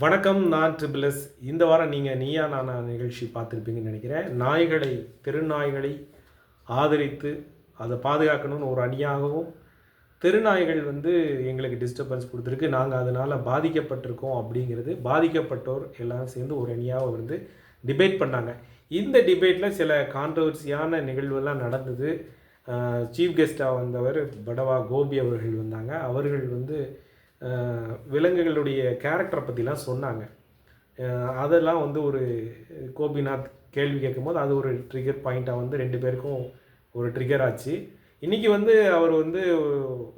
வணக்கம். நான் triple S. இந்த வாரம் நீங்கள் நீயா நானா நிகழ்ச்சி பார்த்துருப்பீங்கன்னு நினைக்கிறேன். தெரு நாய்களை ஆதரித்து அதை பாதுகாக்கணும்னு ஒரு அணியாகவும், தெருநாய்கள் எங்களுக்கு டிஸ்டர்பன்ஸ் கொடுத்துருக்கு, நாங்கள் அதனால் பாதிக்கப்பட்டிருக்கோம் அப்படிங்கிறது பாதிக்கப்பட்டோர் எல்லாம் சேர்ந்து ஒரு அணியாக டிபேட் பண்ணாங்க. இந்த டிபேட்டில் சில கான்ட்ரவர்சியான நிகழ்வுலாம் நடந்தது. சீஃப் கெஸ்ட்டாக வந்தவர் படவா கோபி அவர்கள் வந்தாங்க. அவர்கள் விலங்குகளுடைய கேரக்டரை பற்றிலாம் சொன்னாங்க. அதெல்லாம் ஒரு கோபிநாத் கேள்வி கேட்கும்போது அது ஒரு ட்ரிகர் பாயிண்ட்டாக 2 பேருக்கும் ஒரு ட்ரிகர் ஆச்சு. இன்றைக்கி அவர்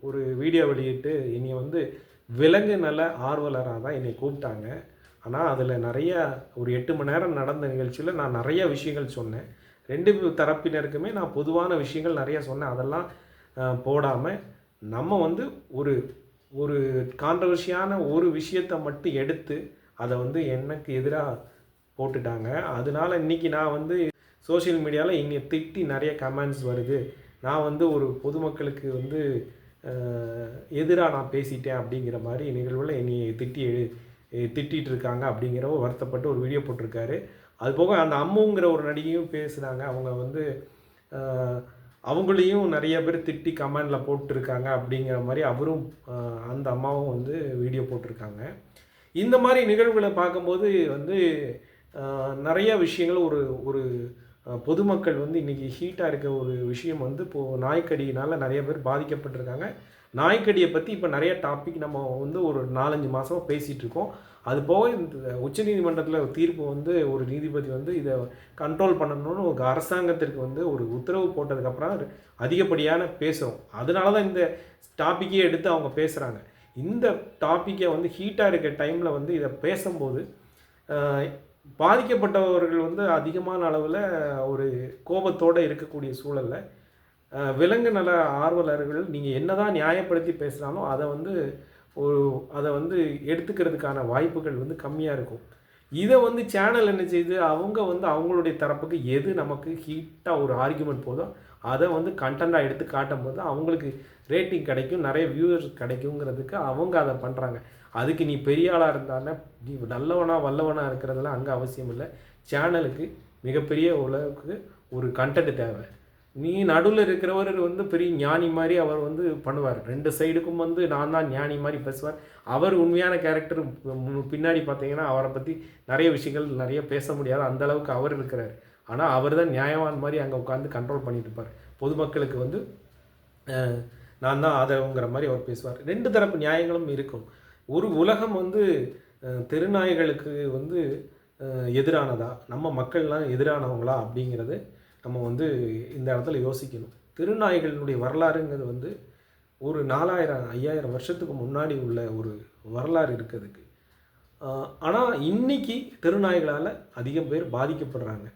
ஒரு வீடியோ வெளியிட்டு என்னை விலங்கு நல ஆர்வலராக தான் என்னை கூப்பிட்டாங்க. ஆனால் அதில் நிறையா ஒரு 8 மணி நேரம் நடந்த நிகழ்ச்சியில் நான் நிறைய விஷயங்கள் சொன்னேன். 2 தரப்பினருக்குமே நான் பொதுவான விஷயங்கள் நிறையா சொன்னேன். அதெல்லாம் போடாமல் நம்ம ஒரு ஒரு கான்ட்ரவர்ஷியான ஒரு விஷயத்தை மட்டும் எடுத்து அதை எனக்கு எதிராக போட்டுட்டாங்க. அதனால இன்றைக்கி நான் சோஷியல் மீடியாவில் என்னை திட்டி நிறைய கமெண்ட்ஸ் வருது. நான் ஒரு பொதுமக்களுக்கு எதிராக நான் பேசிட்டேன் அப்படிங்கிற மாதிரி நிகழ்வில் என்னை திட்டிகிட்டு இருக்காங்க அப்படிங்கிற வருத்தப்பட்டு ஒரு வீடியோ போட்டிருக்காரு. அதுபோக அந்த அம்முங்கிற ஒரு நடிகையும் பேசுகிறாங்க. அவங்க அவங்களையும் நிறைய பேர் திட்டி கமெண்டில் போட்டிருக்காங்க அப்படிங்கிற மாதிரி அவரும் அந்த அம்மாவும் வீடியோ போட்டிருக்காங்க. இந்த மாதிரி நிகழ்வுகளை பார்க்கும்போது நிறைய விஷயங்கள் ஒரு ஒரு பொதுமக்கள் இன்றைக்கி ஹீட்டாக இருக்க ஒரு விஷயம் இப்போது நாய்க்கடியினால் நிறைய பேர் பாதிக்கப்பட்டிருக்காங்க. நாய்க்கடியை பற்றி இப்போ நிறைய டாபிக் நம்ம ஒரு 4-5 மாதமாக பேசிகிட்டு இருக்கோம். அது போக இந்த உச்சநீதிமன்றத்தில் தீர்ப்பு ஒரு நீதிபதி இதை கண்ட்ரோல் பண்ணணும்னு ஒரு அரசாங்கத்திற்கு ஒரு உத்தரவு போட்டதுக்கப்புறம் அதிகப்படியான பேசுகிறோம். அதனால தான் இந்த டாப்பிக்கே எடுத்து அவங்க பேசுகிறாங்க. இந்த டாப்பிக்கை ஹீட்டாக இருக்க டைமில் இதை பேசும்போது பாதிக்கப்பட்டவர்கள் அதிகமான அளவில் ஒரு கோபத்தோடு இருக்கக்கூடிய சூழலில் விலங்கு நல ஆர்வலர்கள் நீங்கள் என்ன தான் நியாயப்படுத்தி பேசுகிறாலும் அதை எடுத்துக்கிறதுக்கான வாய்ப்புகள் கம்மியாக இருக்கும். இதை சேனல் என்ன செய்யுது, அவங்க அவங்களுடைய தரப்புக்கு எது நமக்கு ஹீட்டாக ஒரு ஆர்கியூமெண்ட் போதோ அதை கண்டென்ட்டாக எடுத்து காட்டும்போது அவங்களுக்கு ரேட்டிங் கிடைக்கும், நிறைய வியூவர்ஸ் கிடைக்குங்கிறதுக்கு அவங்க அதை பண்ணுறாங்க. அதுக்கு நீ பெரிய ஆளாக இருந்தானே, நீ நல்லவனா வல்லவனாக இருக்கிறதெல்லாம் அங்கே அவசியம் இல்லை. சேனலுக்கு மிகப்பெரிய உலகுக்கு ஒரு கண்டென்ட் தேவை. நீ நடுவில் இருக்கிறவர் பெரிய ஞானி மாதிரி அவர் பண்ணுவார். 2 சைடுக்கும் நான் தான் ஞானி மாதிரி பேசுவார். அவர் உண்மையான கேரக்டர் பின்னாடி பார்த்தீங்கன்னா அவரை பற்றி நிறைய விஷயங்கள் நிறைய பேச முடியாது, அந்தளவுக்கு அவர் இருக்கிறார். ஆனால் அவர் தான் நியாயவான் மாதிரி அங்கே உட்காந்து கண்ட்ரோல் பண்ணிட்டு இருப்பார். பொதுமக்களுக்கு நான் தான் ஆதரவுங்கிற மாதிரி அவர் பேசுவார். 2 தரப்பு நியாயங்களும் இருக்கும். ஒரு உலகம் தெருநாய்களுக்கு எதிரானதா, நம்ம மக்கள்லாம் எதிரானவங்களா அப்படிங்கிறது நம்ம இந்த இடத்துல யோசிக்கணும். திருநாய்களினுடைய வரலாறுங்கிறது ஒரு 4000-5000 வருஷத்துக்கு முன்னாடி உள்ள ஒரு வரலாறு இருக்கிறதுக்கு. ஆனால் இன்றைக்கி திருநாய்களால் அதிகம் பேர் பாதிக்கப்படுறாங்க.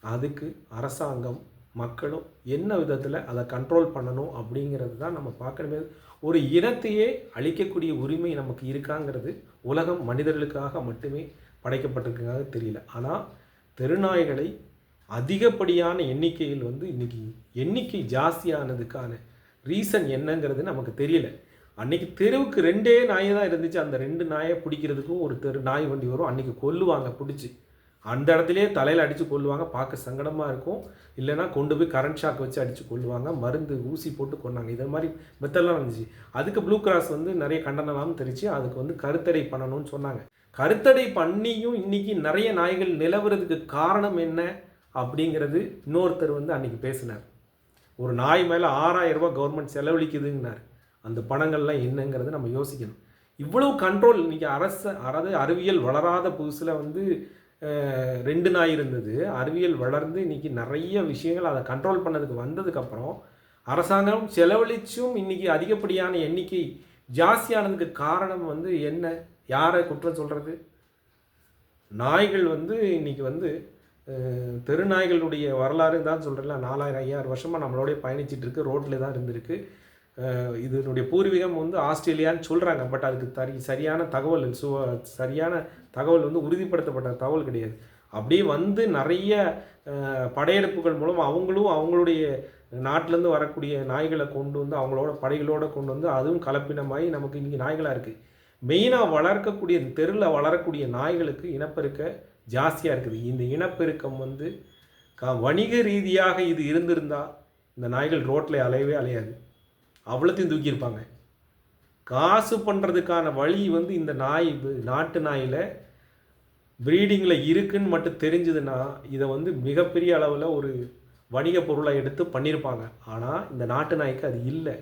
அதுக்கு அரசாங்கம் மக்களும் என்ன விதத்தில் அதை கண்ட்ரோல் பண்ணணும் அப்படிங்கிறது தான் நம்ம பார்க்கணுமே. ஒரு இனத்தையே அழிக்கக்கூடிய உரிமை நமக்கு இருக்காங்கிறது உலகம் மனிதர்களுக்காக மட்டுமே படைக்கப்பட்டிருக்காக தெரியல. ஆனால் தெருநாய்களை அதிகப்படியான எண்ணிக்கையில் இன்றைக்கி எண்ணிக்கை ஜாஸ்தியானதுக்கான ரீசன் என்னங்கிறது நமக்கு தெரியல. அன்றைக்கி தெருவுக்கு 2 நாயை தான் இருந்துச்சு. அந்த 2 நாயை பிடிக்கிறதுக்கும் ஒரு தெரு நாய் வண்டி வரும். அன்றைக்கி கொல்லுவாங்க, பிடிச்சி அந்த இடத்துலையே தலையில் அடித்து கொல்லுவாங்க. பார்க்க சங்கடமாக இருக்கும். இல்லைனா கொண்டு போய் கரண்ட் ஷாக் வச்சு அடித்து கொல்லுவாங்க, மருந்து ஊசி போட்டு கொண்டாங்க. இதை மாதிரி மெத்தடெலாம் இருந்துச்சு. அதுக்கு ப்ளூ கிராஸ் நிறைய கண்டனம்லாம் தெரிச்சு அதுக்கு கருத்தடை பண்ணணும்னு சொன்னாங்க. கருத்தடை பண்ணியும் இன்றைக்கி நிறைய நாய்கள் நிலவுறதுக்கு காரணம் என்ன அப்படிங்கிறது இன்னொருத்தர் அன்றைக்கி பேசினார். ஒரு நாய் மேலே 6000 ரூபா கவர்மெண்ட் செலவழிக்குதுங்கனார். அந்த பணங்கள்லாம் என்னங்கிறது நம்ம யோசிக்கணும். இவ்வளவு கண்ட்ரோல் இன்றைக்கி அறிவியல் வளராத புதுசில் 2 நாய் இருந்தது. அறிவியல் வளர்ந்து இன்றைக்கி நிறைய விஷயங்கள் அதை கண்ட்ரோல் பண்ணதுக்கு வந்ததுக்கப்புறம் அரசாங்கம் செலவழிச்சும் இன்றைக்கி அதிகப்படியான எண்ணிக்கை ஜாஸ்தியானதுக்கு காரணம் என்ன? யாரை குற்றம் சொல்கிறது? நாய்கள் இன்றைக்கி தெருநாய்களுடைய வரலாறு தான் சொல்கிறேன்ல, 4000-5000 வருஷமாக நம்மளோடய பயணிச்சிட்டு இருக்கு. ரோட்டில் தான் இருந்திருக்கு. இதனுடைய பூர்வீகம் ஆஸ்திரேலியான்னு சொல்கிறாங்க. பட் அதுக்கு சரியான தகவல் சரியான தகவல் உறுதிப்படுத்தப்பட்ட தகவல் கிடையாது. அப்படியே நிறைய படையெடுப்புகள் மூலம் அவங்களும் அவங்களுடைய நாட்டிலேருந்து வரக்கூடிய நாய்களை கொண்டு அவங்களோட படைகளோடு கொண்டு அதுவும் கலப்பினமாகி நமக்கு இன்றைக்கி நாய்களாக இருக்குது. மெயினாக வளர்க்கக்கூடிய தெருவில் வளரக்கூடிய நாய்களுக்கு இனப்பெருக்க ஜாஸ்தியாக இருக்குது. இந்த இனப்பெருக்கம் வந்து வணிக ரீதியாக இது இருந்திருந்தால் இந்த நாய்கள் ரோட்டில் அலையவே அலையாது, அவ்வளோத்தையும் தூக்கியிருப்பாங்க. காசு பண்ணுறதுக்கான வழி வந்து இந்த நாய் நாட்டு நாயில் ப்ரீடிங்கில் இருக்குன்னு மட்டும் தெரிஞ்சுதுன்னா இதை வந்து மிகப்பெரிய அளவில் ஒரு வணிக பொருளை எடுத்து பண்ணியிருப்பாங்க. ஆனால் இந்த நாட்டு நாய்க்கு அது இல்லை.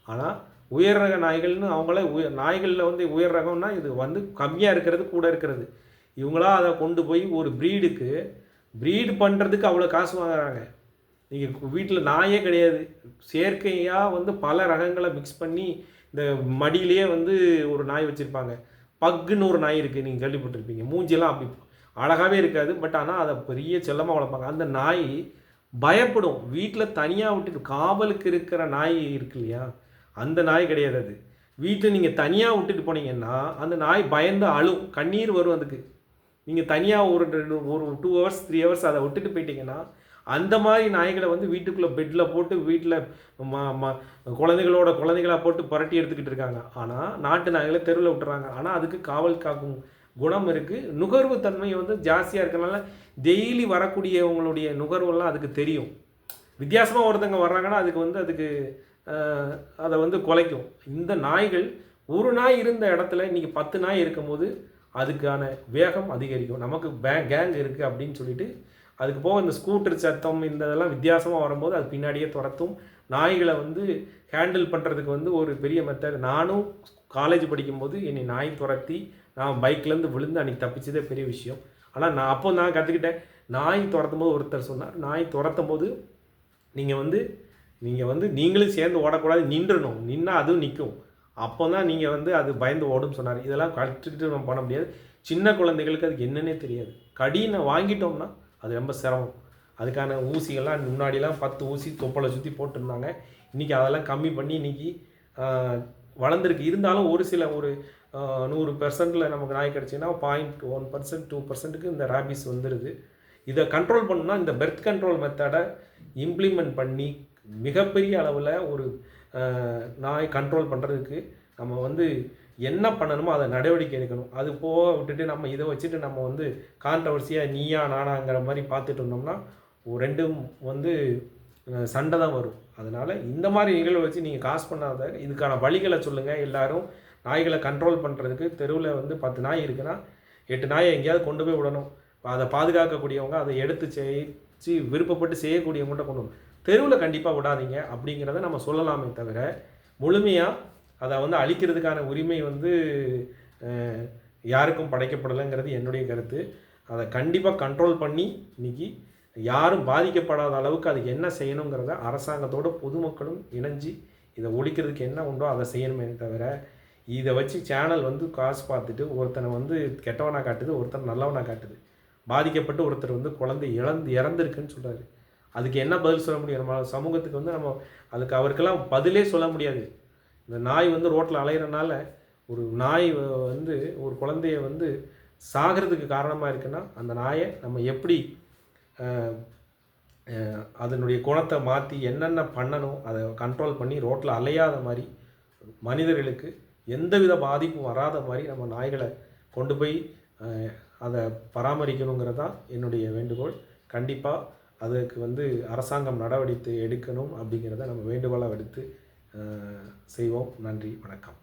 ஆனால் உயர் ரக நாய்கள்னு அவங்களே நாய்களில் வந்து உயர் ரகம்னா இது வந்து கம்மியாக இருக்கிறது கூட இருக்கிறது. இவங்களா அதை கொண்டு போய் ஒரு ப்ரீடு பண்ணுறதுக்கு அவ்வளோ காசு வாங்குறாங்க. நீங்கள் வீட்டில் நாயே கிடையாது, செயற்கையாக வந்து பல ரகங்களை மிக்ஸ் பண்ணி இந்த மடியிலேயே வந்து ஒரு நாய் வச்சுருப்பாங்க. பக்குன்னு ஒரு நாய் இருக்குது, நீங்கள் கேள்விப்பட்டிருப்பீங்க. மூஞ்சியெல்லாம் அப்படி அழகாகவே இருக்காது, பட் ஆனால் அதை பெரிய செல்லமாக வளர்ப்பாங்க. அந்த நாய் பயப்படும். வீட்டில் தனியாக விட்டுட்டு காவலுக்கு இருக்கிற நாய் இருக்கு இல்லையா, அந்த நாய் கிடையாது அது. வீட்டில் நீங்கள் தனியாக விட்டுட்டு போனீங்கன்னா அந்த நாய் பயந்து அழும், கண்ணீர் வரும் அதுக்கு. நீங்கள் தனியாக ஒரு 2 ஹவர்ஸ் 3 ஹவர்ஸ் அதை விட்டுட்டு போயிட்டீங்கன்னா அந்த மாதிரி நாய்களை வந்து வீட்டுக்குள்ளே பெட்டில் போட்டு வீட்டில் குழந்தைகளாக போட்டு புரட்டி எடுத்துக்கிட்டு இருக்காங்க. ஆனால் நாட்டு நாய்களை தெருவில் விட்டுறாங்க. ஆனால் அதுக்கு காவல் காக்கும் குணம் இருக்குது. நுகர்வு தன்மை வந்து ஜாஸ்தியாக இருக்கிறனால டெய்லி வரக்கூடியவங்களுடைய நுகர்வெல்லாம் அதுக்கு தெரியும். வித்தியாசமாக ஒருத்தங்க வர்றாங்கன்னா அதுக்கு அதை வந்து குலைக்கும். இந்த நாய்கள் ஒரு நாய் இருந்த இடத்துல இன்றைக்கி 10 நாய் இருக்கும்போது அதுக்கான வேகம் அதிகரிக்கும். நமக்கு கேங் இருக்குது அப்படின்னு சொல்லிட்டு அதுக்கு போக இந்த ஸ்கூட்டர் சத்தம் இந்த இதெல்லாம் வித்தியாசமாக வரும்போது அது பின்னாடியே துரத்தும். நாய்களை வந்து ஹேண்டில் பண்ணுறதுக்கு வந்து ஒரு பெரிய மெத்தட். நானும் காலேஜ் படிக்கும்போது என்னை நாய் துரத்தி நான் பைக்லேருந்து விழுந்து அன்றைக்கி தப்பிச்சதே பெரிய விஷயம். ஆனால் நான் கற்றுக்கிட்டேன். நாய் துரத்தும் போது ஒருத்தர் சொன்னார், நாய் துரத்தும் போது நீங்கள் வந்து நீங்களும் சேர்ந்து ஓடக்கூடாது, நின்றணும். நின்னால் அதுவும் நிற்கும். அப்போ தான் நீங்கள் வந்து அது பயந்து ஓடுன்னு சொன்னார். இதெல்லாம் கற்றுக்கிட்டு நம்ம பண்ண முடியாது. சின்ன குழந்தைகளுக்கு அதுக்கு என்னன்னே தெரியாது. கடினை வாங்கிட்டோம்னா அது ரொம்ப சிரமம். அதுக்கான ஊசிகள்லாம் முன்னாடிலாம் 10 ஊசி தொப்பலை சுற்றி போட்டிருந்தாங்க. இன்றைக்கி அதெல்லாம் கம்மி பண்ணி இன்றைக்கி வளர்ந்துருக்கு. இருந்தாலும் ஒரு சில 100% நமக்கு நாய் கிடச்சின்னா 0.1% 2%க்கு இந்த ரேபிஸ் வந்துடுது. இதை கண்ட்ரோல் பண்ணணும்னா இந்த பெர்த் கண்ட்ரோல் மெத்தடை இம்ப்ளிமெண்ட் பண்ணி மிகப்பெரிய அளவில் ஒரு நாய் கண்ட்ரோல் பண்ணுறதுக்கு நம்ம வந்து என்ன பண்ணணுமோ அதை நடவடிக்கை எடுக்கணும். அது போக விட்டுட்டு நம்ம இதை வச்சுட்டு நம்ம வந்து கான்ட்ரவர்சியாக நீயா நானாங்கிற மாதிரி பார்த்துட்டு இருந்தோம்னா ரெண்டும் வந்து சண்டை தான் வரும். அதனால் இந்த மாதிரி நிகழ்வை வச்சு நீங்கள் காசு பண்ணாத, இதுக்கான வழிகளை சொல்லுங்கள். எல்லோரும் நாய்களை கண்ட்ரோல் பண்ணுறதுக்கு தெருவில் வந்து 10 நாய் இருக்குன்னா 8 நாயை எங்கேயாவது கொண்டு போய் விடணும். அதை பாதுகாக்கக்கூடியவங்க அதை எடுத்து செய்து விருப்பப்பட்டு செய்யக்கூடியவங்கள்ட்ட கொண்டு வரணும். தெருவில் கண்டிப்பாக விடாதீங்க அப்படிங்கிறத நம்ம சொல்லலாமே தவிர முழுமையாக அதை வந்து அழிக்கிறதுக்கான உரிமை வந்து யாருக்கும் படைக்கப்படலைங்கிறது என்னுடைய கருத்து. அதை கண்டிப்பாக கண்ட்ரோல் பண்ணி இன்றைக்கி யாரும் பாதிக்கப்படாத அளவுக்கு அதுக்கு என்ன செய்யணுங்கிறத அரசாங்கத்தோடு பொதுமக்களும் இணைஞ்சு இதை ஒழிக்கிறதுக்கு என்ன உண்டோ அதை செய்யணுமே தவிர இதை வச்சு சேனல் வந்து காசு பார்த்துட்டு ஒருத்தனை வந்து கெட்டவனாக காட்டுது, ஒருத்தனை நல்லவனாக காட்டுது. பாதிக்கப்பட்டு ஒருத்தர் வந்து குழந்தை இறந்துருக்குன்னு சொல்கிறாரு. அதுக்கு என்ன பதில் சொல்ல முடியும்? நம்ம சமூகத்துக்கு வந்து நம்ம அதுக்கு அவருக்கெல்லாம் பதிலே சொல்ல முடியாது. இந்த நாய் வந்து ரோட்டில் அலையிறனால ஒரு நாய் வந்து ஒரு குழந்தைய வந்து சாகிறதுக்கு காரணமாக இருக்குன்னா அந்த நாயை நம்ம எப்படி அதனுடைய குணத்தை மாற்றி என்னென்ன பண்ணணும் அதை கண்ட்ரோல் பண்ணி ரோட்டில் அலையாத மாதிரி மனிதர்களுக்கு எந்தவித பாதிப்பும் வராத மாதிரி நம்ம நாய்களை கொண்டு போய் அதை பராமரிக்கணுங்கிறது தான் என்னுடைய வேண்டுகோள். கண்டிப்பாக அதுக்கு வந்து அரசாங்கம் நடவடிக்கை எடுக்கணும் அப்படிங்கிறத நம்ம வேண்டுகோளாக எடுத்து செய்வோம். நன்றி, வணக்கம்.